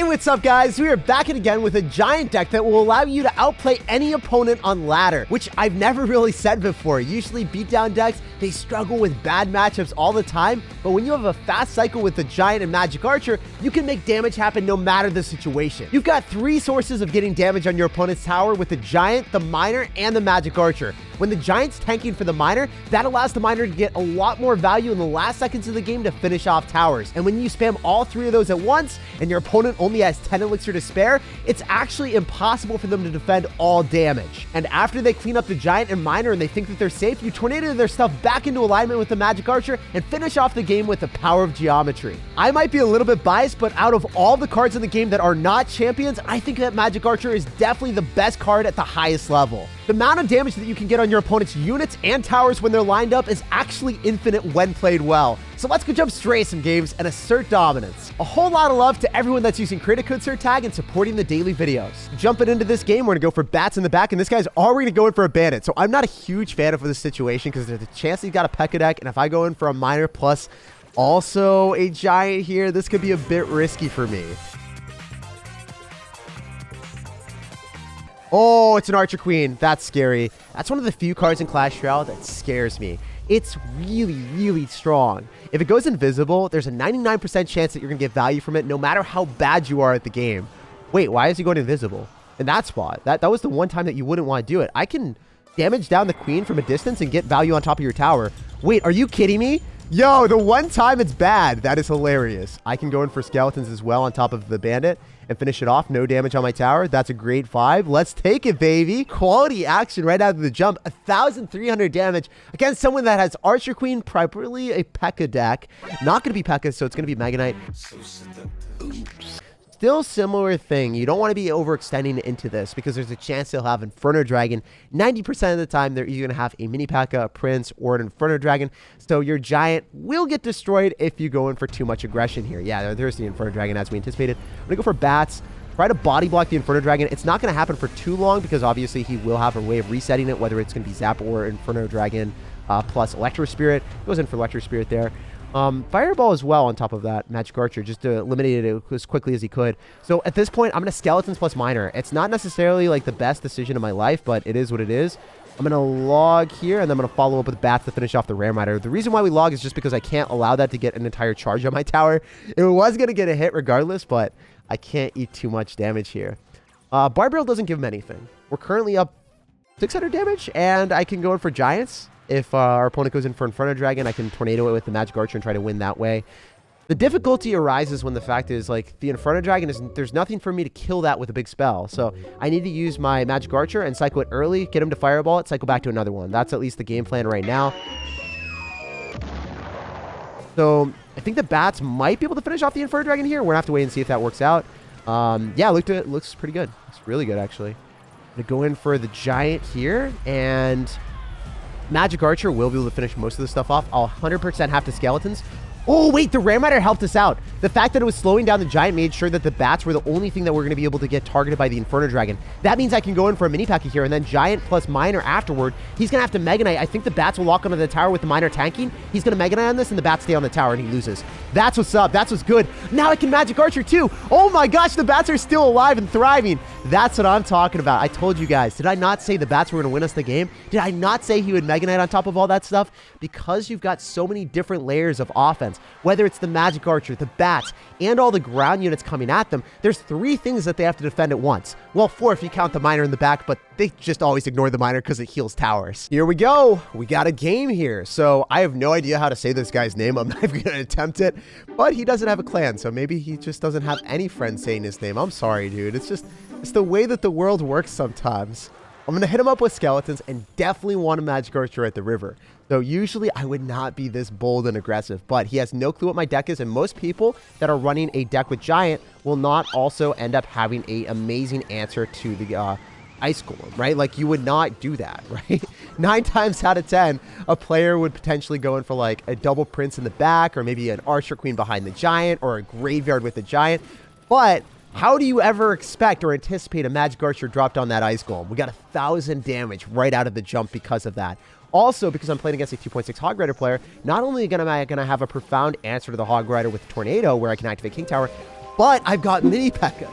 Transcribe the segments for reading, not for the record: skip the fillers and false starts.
Hey, what's up guys? We are back again with a giant deck that will allow you to outplay any opponent on ladder, which I've never really said before. Usually beatdown decks, they struggle with bad matchups all the time, but when you have a fast cycle with the giant and magic archer, you can make damage happen no matter the situation. You've got three sources of getting damage on your opponent's tower with the giant, the miner, and the magic archer. When the giant's tanking for the miner, that allows the miner to get a lot more value in the last seconds of the game to finish off towers. And when you spam all three of those at once, and your opponent only has 10 elixir to spare, it's actually impossible for them to defend all damage. And after they clean up the giant and miner and they think that they're safe, you tornado their stuff back into alignment with the magic archer and finish off the game with the power of geometry. I might be a little bit biased, but out of all the cards in the game that are not champions, I think that magic archer is definitely the best card at the highest level. The amount of damage that you can get on your opponent's units and towers when they're lined up is actually infinite when played well. So let's go jump straight some games and assert dominance. A whole lot of love to everyone that's using creator code SirTag and supporting the daily videos. Jumping into this game, we're gonna go for bats in the back, and this guy's already going for a bandit. So I'm not a huge fan of this situation because there's a chance he's got a Pekka deck, and if I go in for a miner plus also a giant here, this could be a bit risky for me. Oh, it's an Archer Queen. That's scary. That's one of the few cards in Clash Royale that scares me. It's really, really strong. If it goes invisible, there's a 99% chance that you're going to get value from it no matter how bad you are at the game. Wait, why is he going invisible? In that spot, that was the one time that you wouldn't want to do it. I can damage down the queen from a distance and get value on top of your tower. Wait, are you kidding me? Yo, the one time it's bad. That is hilarious. I can go in for skeletons as well on top of the bandit and finish it off. No damage on my tower. That's a great 5. Let's take it, baby. Quality action right out of the jump. 1,300 damage against someone that has Archer Queen, properly a Pekka deck. Not going to be Pekka, so it's going to be Mega Knight. Oops. Still similar thing. You don't want to be overextending into this because there's a chance they'll have Inferno Dragon. 90% of the time, they're either going to have a mini Pekka, a Prince, or an Inferno Dragon. So your giant will get destroyed if you go in for too much aggression here. Yeah, there's the Inferno Dragon as we anticipated. I'm going to go for bats. Try to body block the Inferno Dragon. It's not going to happen for too long because obviously he will have a way of resetting it, whether it's going to be Zap or Inferno Dragon plus Electro Spirit. Goes in for Electro Spirit there. Fireball as well on top of that Magic Archer, just to eliminate it as quickly as he could. So at this point, I'm going to Skeletons plus Miner. It's not necessarily like the best decision of my life, but it is what it is. I'm going to log here, and then I'm going to follow up with Bats to finish off the Ram Rider. The reason why we log is just because I can't allow that to get an entire charge on my tower. It was going to get a hit regardless, but I can't eat too much damage here. Barbarrel doesn't give him anything. We're currently up 600 damage, and I can go in for Giants. If our opponent goes in for Inferno Dragon, I can tornado it with the Magic Archer and try to win that way. The difficulty arises when the fact is, like, the Inferno Dragon there's nothing for me to kill that with a big spell. So I need to use my Magic Archer and cycle it early, get him to Fireball it, cycle back to another one. That's at least the game plan right now. So I think the bats might be able to finish off the Inferno Dragon here. We're going to have to wait and see if that works out. Yeah, it looks pretty good. It's really good, actually. I'm going to go in for the giant here, and Magic Archer will be able to finish most of the stuff off. I'll 100% have to skeletons. Oh, wait, the Ram Rider helped us out. The fact that it was slowing down the giant made sure that the bats were the only thing that were going to be able to get targeted by the Inferno Dragon. That means I can go in for a mini Pekka here, and then giant plus miner afterward. He's going to have to Mega Knight. I think the bats will lock onto the tower with the miner tanking. He's going to Mega Knight on this, and the bats stay on the tower, and he loses. That's what's up. That's what's good. Now I can Magic Archer too. Oh my gosh, the bats are still alive and thriving. That's what I'm talking about. I told you guys. Did I not say the bats were going to win us the game? Did I not say he would Mega Knight on top of all that stuff? Because you've got so many different layers of offense, whether it's the Magic Archer, the bats, and all the ground units coming at them, there's 3 things that they have to defend at once. Well, 4 if you count the miner in the back, but they just always ignore the miner because it heals towers. Here we go. We got a game here. So I have no idea how to say this guy's name. I'm not even going to attempt it, but he doesn't have a clan, so maybe he just doesn't have any friends saying his name. I'm sorry, dude. It's the way that the world works sometimes. I'm going to hit him up with skeletons and definitely want a Magic Archer at the river. So usually I would not be this bold and aggressive, but he has no clue what my deck is, and most people that are running a deck with Giant will not also end up having an amazing answer to the Ice Golem, right? Like, you would not do that, right? 9 times out of 10, a player would potentially go in for like a double Prince in the back, or maybe an Archer Queen behind the Giant, or a Graveyard with the Giant. But how do you ever expect or anticipate a Magic Archer dropped on that Ice Golem? We got 1,000 damage right out of the jump because of that. Also, because I'm playing against a 2.6 Hog Rider player, not only am I going to have a profound answer to the Hog Rider with Tornado, where I can activate King Tower, but I've got Mini Pekka.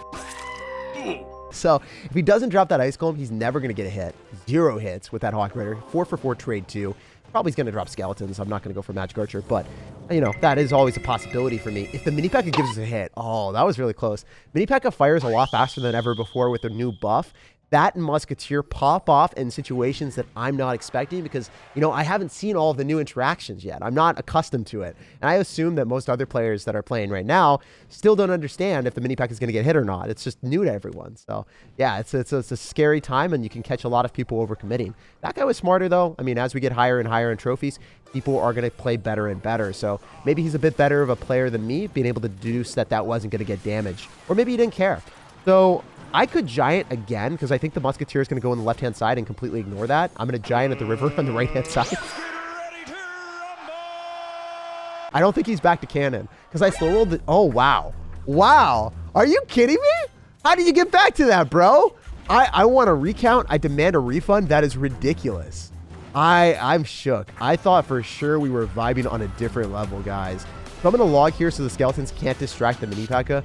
So if he doesn't drop that Ice Golem, he's never going to get a hit. 0 hits with that Hawk Rider. 4-for-4 trade 2. Probably going to drop Skeletons. I'm not going to go for Magic Archer, but, you know, that is always a possibility for me. If the Mini Pekka gives us a hit, oh, that was really close. Mini Pekka fires a lot faster than ever before with their new buff. That and Musketeer pop off in situations that I'm not expecting because, you know, I haven't seen all of the new interactions yet. I'm not accustomed to it. And I assume that most other players that are playing right now still don't understand if the Mini Pekka is going to get hit or not. It's just new to everyone. So, yeah, it's a scary time, and you can catch a lot of people overcommitting. That guy was smarter, though. I mean, as we get higher and higher in trophies, people are going to play better and better. So maybe he's a bit better of a player than me, being able to deduce that that wasn't going to get damaged. Or maybe he didn't care. So I could Giant again because I think the Musketeer is going to go on the left-hand side and completely ignore that. I'm going to Giant at the river on the right-hand side. I don't think he's back to cannon because I slow rolled it. Oh, wow. Wow. Are you kidding me? How did you get back to that, bro? I want a recount. I demand a refund. That is ridiculous. I'm shook. I thought for sure we were vibing on a different level, guys. So I'm going to log here so the Skeletons can't distract the Mini Pekka.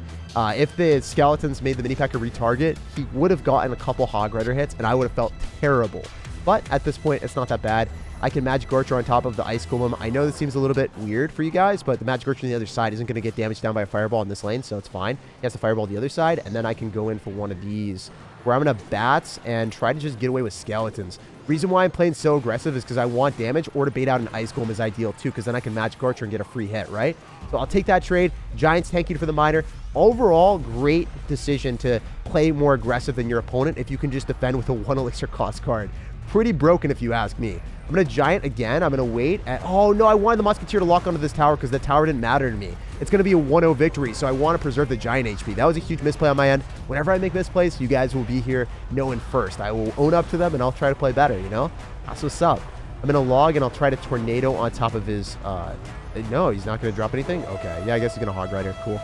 If the Skeletons made the Mini Pekka retarget, he would have gotten a couple Hog Rider hits, and I would have felt terrible. But at this point, it's not that bad. I can Magic Archer on top of the Ice Golem. I know this seems a little bit weird for you guys, but the Magic Archer on the other side isn't going to get damaged down by a Fireball in this lane, so it's fine. He has to Fireball the other side, and then I can go in for one of these, where I'm going to Bats and try to just get away with Skeletons. Reason why I'm playing so aggressive is because I want damage, or to bait out an Ice Golem is ideal too, because then I can Magic Archer and get a free hit, right? So I'll take that trade. Giants tanking for the Miner. Overall, great decision to play more aggressive than your opponent if you can just defend with a 1 elixir cost card. Pretty broken if you ask me. I'm going to Giant again. I'm going to wait. Oh, no, I wanted the Musketeer to lock onto this tower because the tower didn't matter to me. It's going to be a 1-0 victory, so I want to preserve the Giant HP. That was a huge misplay on my end. Whenever I make misplays, you guys will be here knowing first. I will own up to them, and I'll try to play better, you know? That's what's up. I'm going to log, and I'll try to Tornado on top of his... no, he's not going to drop anything? Okay, yeah, I guess he's going to Hog Rider. Cool.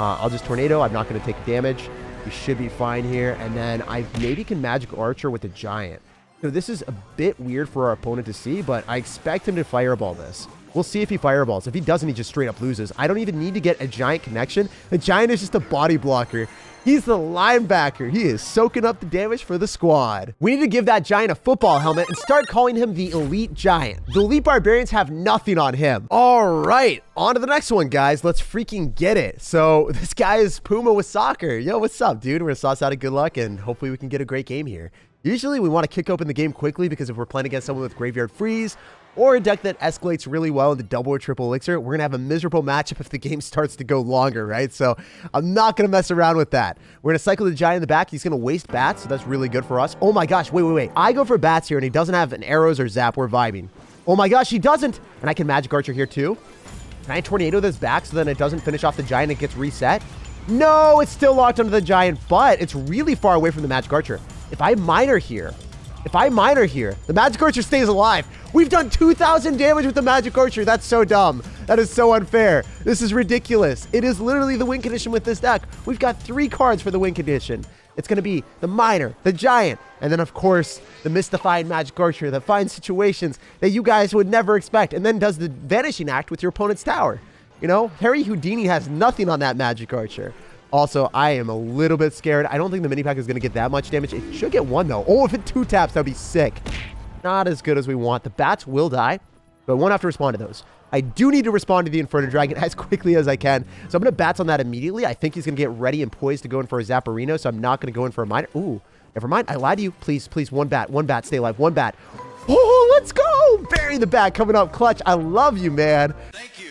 I'll just Tornado. I'm not going to take damage. We should be fine here. And then I maybe can Magic Archer with the Giant. So this is a bit weird for our opponent to see, but I expect him to Fireball this. We'll see if he Fireballs. If he doesn't, he just straight up loses. I don't even need to get a Giant connection. The Giant is just a body blocker. He's the linebacker. He is soaking up the damage for the squad. We need to give that Giant a football helmet and start calling him the Elite Giant. The Elite Barbarians have nothing on him. All right, on to the next one, guys. Let's freaking get it. So this guy is Puma with soccer. Yo, what's up, dude? We're gonna sauce out a good luck, and hopefully we can get a great game here. Usually we want to kick open the game quickly because if we're playing against someone with Graveyard Freeze or a deck that escalates really well into double or triple elixir, we're going to have a miserable matchup if the game starts to go longer, right? So I'm not going to mess around with that. We're going to cycle the Giant in the back. He's going to waste Bats, so that's really good for us. Oh my gosh, wait. I go for Bats here and he doesn't have an arrows or zap. We're vibing. Oh my gosh, he doesn't. And I can Magic Archer here too. Can I Tornado this back so then it doesn't finish off the Giant and it gets reset? No, it's still locked onto the Giant, but it's really far away from the Magic Archer. If I Miner here, the Magic Archer stays alive. We've done 2,000 damage with the Magic Archer. That's so dumb. That is so unfair. This is ridiculous. It is literally the win condition with this deck. We've got 3 cards for the win condition. It's going to be the Miner, the Giant, and then, of course, the Mystified Magic Archer that finds situations that you guys would never expect and then does the Vanishing Act with your opponent's tower. You know, Harry Houdini has nothing on that Magic Archer. Also, I am a little bit scared. I don't think the Mini Pekka is going to get that much damage. It should get 1, though. Oh, if it 2 taps, that would be sick. Not as good as we want. The Bats will die, but I won't have to respond to those. I do need to respond to the Inferno Dragon as quickly as I can. So I'm going to Bats on that immediately. I think he's going to get ready and poised to go in for a Zapperino, so I'm not going to go in for a Miner. Ooh, never mind. I lied to you. Please, please, 1 bat. 1 bat. Stay alive. 1 bat. Oh, let's go. Bury the bat coming up clutch. I love you, man. Thank you.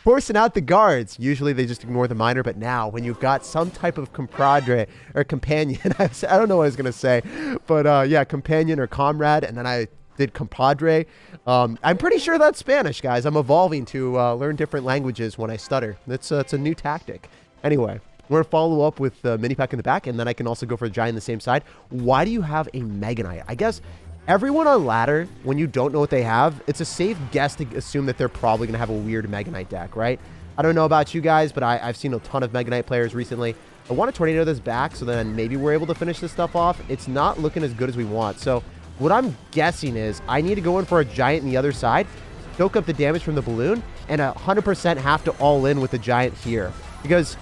Forcing out the guards. Usually they just ignore the Miner, but now when you've got some type of compadre or companion, I don't know what I was going to say, but yeah, companion or comrade, and then I did compadre. I'm pretty sure that's Spanish, guys. I'm evolving to learn different languages when I stutter. It's a new tactic. Anyway, we're going to follow up with the Mini Pekka in the back, and then I can also go for the Giant on the same side. Why do you have a Mega Knight? I guess everyone on ladder, when you don't know what they have, it's a safe guess to assume that they're probably going to have a weird Mega Knight deck, right? I don't know about you guys, but I've seen a ton of Mega Knight players recently. I want to Tornado this back so then maybe we're able to finish this stuff off. It's not looking as good as we want. So what I'm guessing is I need to go in for a Giant on the other side, soak up the damage from the balloon, and 100% have to all in with the Giant here. Because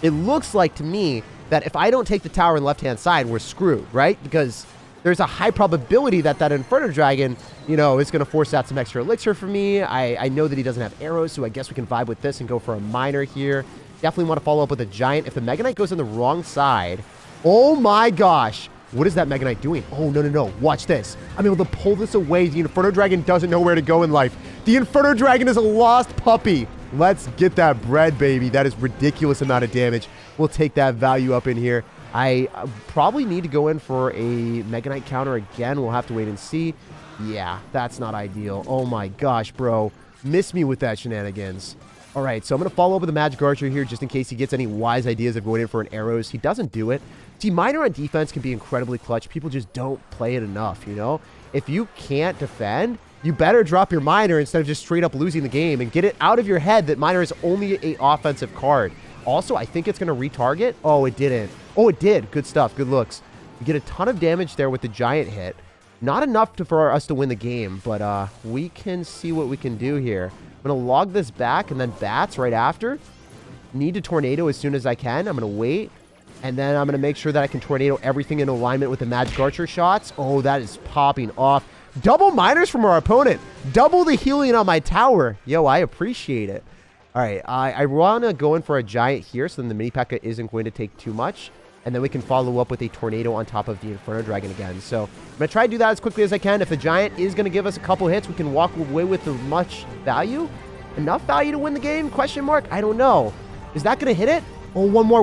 it looks like to me that if I don't take the tower on the left-hand side, we're screwed, right? Because there's a high probability that that Inferno Dragon, you know, is going to force out some extra elixir for me. I know that he doesn't have arrows, so I guess we can vibe with this and go for a miner here. Definitely want to follow up with a giant. If the Mega Knight goes on the wrong side, oh my gosh. What is that Mega Knight doing? Oh, no, no, no. Watch this. I'm able to pull this away. The Inferno Dragon doesn't know where to go in life. The Inferno Dragon is a lost puppy. Let's get that bread, baby. That is ridiculous amount of damage. We'll take that value up in here. I probably need to go in for a Mega Knight counter again. We'll have to wait and see. Yeah, that's not ideal. Oh my gosh, bro. Miss me with that shenanigans. All right, so I'm going to follow up with the Magic Archer here just in case he gets any wise ideas of going in for an arrows. He doesn't do it. See, miner on defense can be incredibly clutch. People just don't play it enough, you know? If you can't defend, you better drop your miner instead of just straight up losing the game and get it out of your head that miner is only an offensive card. Also, I think it's going to retarget. Oh, it didn't. Oh, it did. Good stuff. Good looks. You get a ton of damage there with the giant hit. Not enough for us to win the game, but we can see what we can do here. I'm going to log this back and then bats right after. Need to tornado as soon as I can. I'm going to wait. And then I'm going to make sure that I can tornado everything in alignment with the Magic Archer shots. Oh, that is popping off. Double miners from our opponent. Double the healing on my tower. Yo, I appreciate it. All right, I want to go in for a giant here so then the mini Pekka isn't going to take too much. And then we can follow up with a tornado on top of the Inferno Dragon again. So I'm going to try to do that as quickly as I can. If the giant is going to give us a couple hits, we can walk away with much value. Enough value to win the game? Question mark? I don't know. Is that going to hit it? Oh, one more.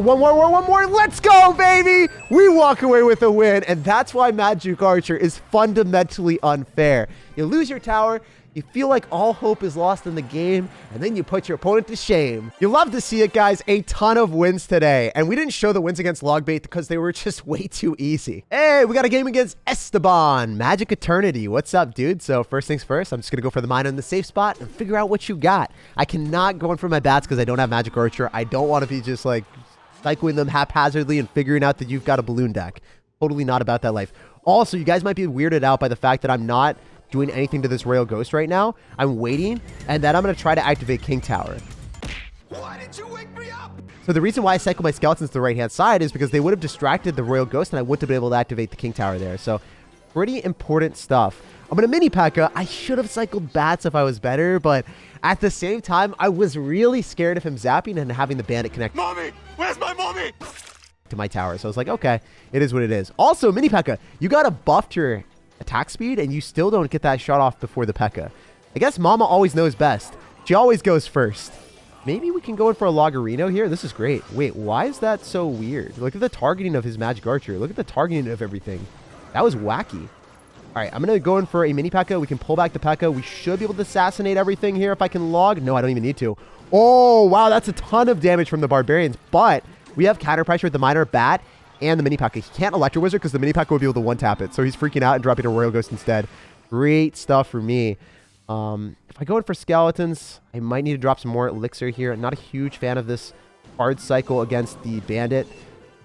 Let's go, baby. We walk away with a win. And that's why Magic Archer is fundamentally unfair. You lose your tower. You feel like all hope is lost in the game, and then you put your opponent to shame. You love to see it, guys. A ton of wins today. And we didn't show the wins against Logbait because they were just way too easy. Hey, we got a game against Esteban, Magic Eternity. What's up, dude? So first things first, I'm just going to go for the mine in the safe spot and figure out what you got. I cannot go in for my bats because I don't have Magic Archer. I don't want to be just like cycling them haphazardly and figuring out that you've got a balloon deck. Totally not about that life. Also, you guys might be weirded out by the fact that I'm not doing anything to this Royal Ghost right now. I'm waiting, and then I'm going to try to activate King Tower. Why did you wake me up? So the reason why I cycle my skeletons to the right-hand side is because they would have distracted the Royal Ghost, and I wouldn't have been able to activate the King Tower there. So pretty important stuff. I'm going to mini Pekka. I should have cycled bats if I was better, but at the same time, I was really scared of him zapping and having the bandit connect. Mommy! Where's my mommy? To my tower. So I was like, okay, it is what it is. Also, mini Pekka, you got to buff your attack speed, and you still don't get that shot off before the Pekka. I guess Mama always knows best. She always goes first. Maybe we can go in for a Loggerino here. This is great. Wait, why is that so weird? Look at the targeting of his Magic Archer. Look at the targeting of everything. That was wacky. All right, I'm going to go in for a mini Pekka. We can pull back the Pekka. We should be able to assassinate everything here if I can log. No, I don't even need to. Oh, wow, that's a ton of damage from the Barbarians, but we have counter pressure with the Miner Bat and the mini Pekka. He can't Electro Wizard because the mini Pekka would be able to one-tap it. So he's freaking out and dropping a Royal Ghost instead. Great stuff for me. If I go in for skeletons, I might need to drop some more elixir here. I'm not a huge fan of this hard cycle against the bandit.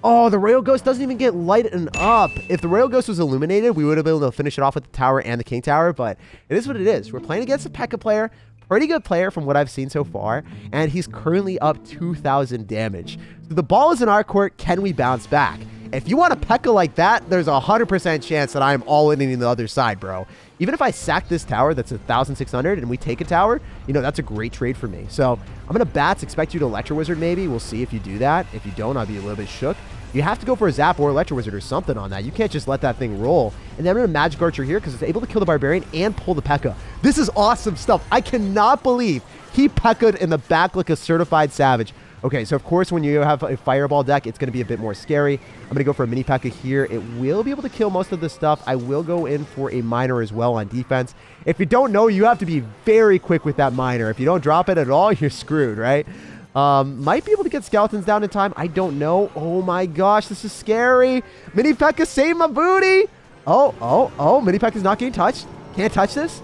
Oh, the Royal Ghost doesn't even get lighted up. If the Royal Ghost was illuminated, we would have been able to finish it off with the tower and the King Tower, but it is what it is. We're playing against a Pekka player. Pretty good player from what I've seen so far, and he's currently up 2,000 damage. So the ball is in our court. Can we bounce back? If you want a Pekka like that, there's a 100% chance that I'm all in the other side, bro. Even if I sack this tower that's 1,600 and we take a tower, you know, that's a great trade for me. So I'm going to bats, expect you to Electro Wizard maybe. We'll see if you do that. If you don't, I'll be a little bit shook. You have to go for a Zap or Electro Wizard or something on that. You can't just let that thing roll. And then I'm going to Magic Archer here because it's able to kill the Barbarian and pull the Pekka. This is awesome stuff. I cannot believe he Pekka'd in the back like a certified savage. Okay, so of course when you have a Fireball deck, it's going to be a bit more scary. I'm going to go for a mini Pekka here. It will be able to kill most of this stuff. I will go in for a Miner as well on defense. If you don't know, you have to be very quick with that Miner. If you don't drop it at all, you're screwed, right? Might be able to get skeletons down in time. I don't know. Oh my gosh, this is scary. Mini Pekka, save my booty. Oh, Mini Pekka's not getting touched. Can't touch this.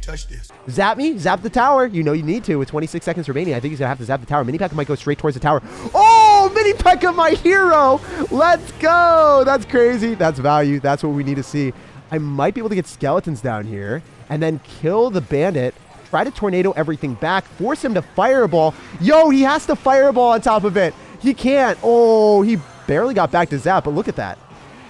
Touch this. Zap me, zap the tower. You know you need to with 26 seconds remaining. I think he's gonna have to zap the tower. Mini Pekka might go straight towards the tower. Oh, Mini Pekka, my hero. Let's go. That's crazy. That's value. That's what we need to see. I might be able to get skeletons down here and then kill the bandit, try to tornado everything back, force him to fireball. Yo, he has to fireball on top of it. He can't. Oh, he barely got back to zap, but look at that.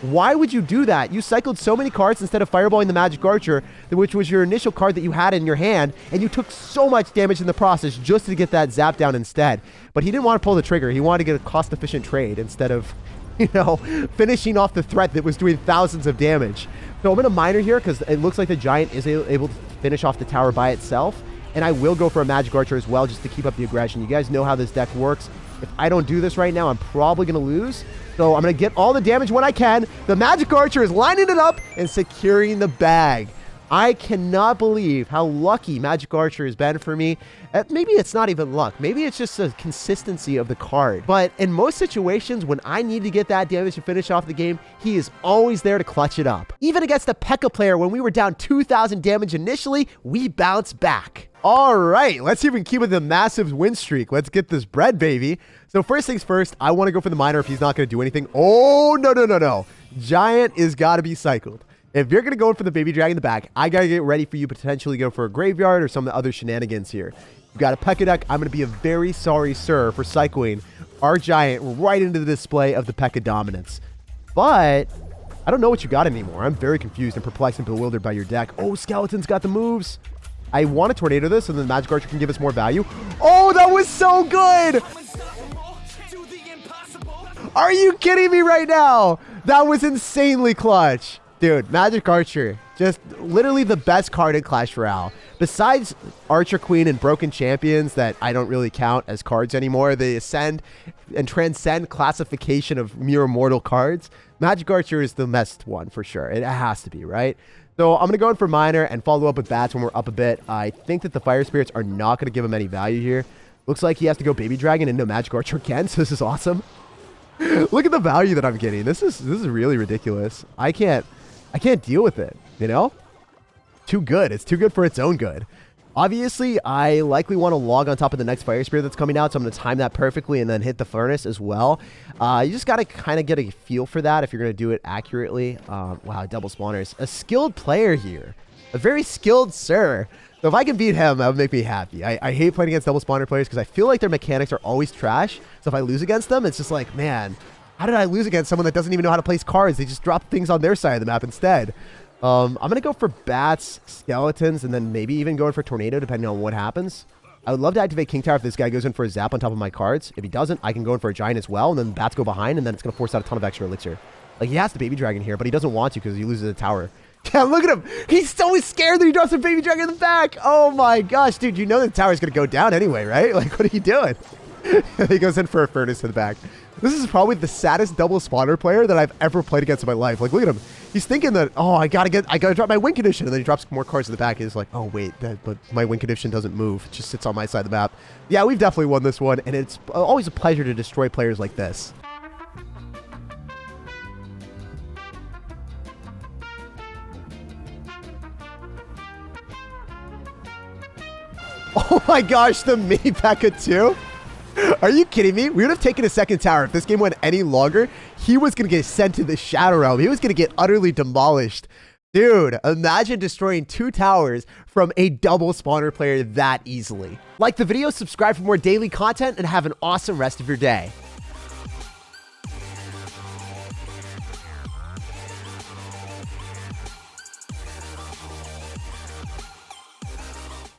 Why would you do that? You cycled so many cards instead of fireballing the Magic Archer, which was your initial card that you had in your hand, and you took so much damage in the process just to get that zap down instead. But he didn't want to pull the trigger. He wanted to get a cost-efficient trade instead of, you know, finishing off the threat that was doing thousands of damage. So I'm going to miner here because it looks like the Giant is able to finish off the tower by itself. And I will go for a Magic Archer as well just to keep up the aggression. You guys know how this deck works. If I don't do this right now, I'm probably going to lose. So I'm going to get all the damage when I can. The Magic Archer is lining it up and securing the bag. I cannot believe how lucky Magic Archer has been for me. Maybe it's not even luck. Maybe it's just a consistency of the card. But in most situations, when I need to get that damage to finish off the game, he is always there to clutch it up. Even against the Pekka player, when we were down 2,000 damage initially, we bounced back. All right, let's see if we can keep with the massive win streak. Let's get this bread, baby. So first things first, I want to go for the miner if he's not going to do anything. Oh, no. Giant is got to be cycled. If you're going to go for the baby dragon in the back, I got to get ready for you to potentially go for a graveyard or some of the other shenanigans here. You've got a Pekka deck. I'm going to be a very sorry, sir, for cycling our Giant right into the display of the Pekka dominance. But I don't know what you got anymore. I'm very confused and perplexed and bewildered by your deck. Oh, Skeleton's got the moves. I want to tornado this, and then the Magic Archer can give us more value. Oh, that was so good! Are you kidding me right now? That was insanely clutch. Dude, Magic Archer, just literally the best card in Clash Royale. Besides Archer Queen and Broken Champions that I don't really count as cards anymore, they ascend and transcend classification of mere mortal cards. Magic Archer is the best one for sure. It has to be, right? So I'm going to go in for Miner and follow up with Bats when we're up a bit. I think that the Fire Spirits are not going to give him any value here. Looks like he has to go Baby Dragon and no Magic Archer again, so this is awesome. Look at the value that I'm getting. This is really ridiculous. I can't deal with it, you know? Too good. It's too good for its own good. Obviously, I likely want to log on top of the next Fire Spirit that's coming out, so I'm going to time that perfectly and then hit the Furnace as well. You just got to kind of get a feel for that if you're going to do it accurately. Wow, double spawners. A skilled player here. A very skilled sir. So if I can beat him, that would make me happy. I hate playing against double spawner players because I feel like their mechanics are always trash. So if I lose against them, it's just like, man, how did I lose against someone that doesn't even know how to place cards? They just drop things on their side of the map instead. I'm going to go for Bats, Skeletons, and then maybe even going for Tornado, depending on what happens. I would love to activate King Tower if this guy goes in for a Zap on top of my cards. If he doesn't, I can go in for a Giant as well, and then Bats go behind, and then it's going to force out a ton of extra elixir. Like, he has the Baby Dragon here, but he doesn't want to because he loses a tower. Yeah, look at him. He's so scared that he drops a Baby Dragon in the back. Oh, my gosh, dude. You know the tower's going to go down anyway, right? Like, what are you doing? He goes in for a Furnace to the back. This is probably the saddest double spawner player that I've ever played against in my life. Like, look at him. He's thinking that, oh, I gotta drop my win condition, and then he drops more cards in the back. He's like, oh wait, but my win condition doesn't move. It just sits on my side of the map. Yeah, we've definitely won this one, and it's always a pleasure to destroy players like this. Oh my gosh, the mini Pekka too? Are you kidding me? We would have taken a second tower. If this game went any longer, he was going to get sent to the Shadow Realm. He was going to get utterly demolished. Dude, imagine destroying 2 towers from a double spawner player that easily. Like the video, subscribe for more daily content, and have an awesome rest of your day.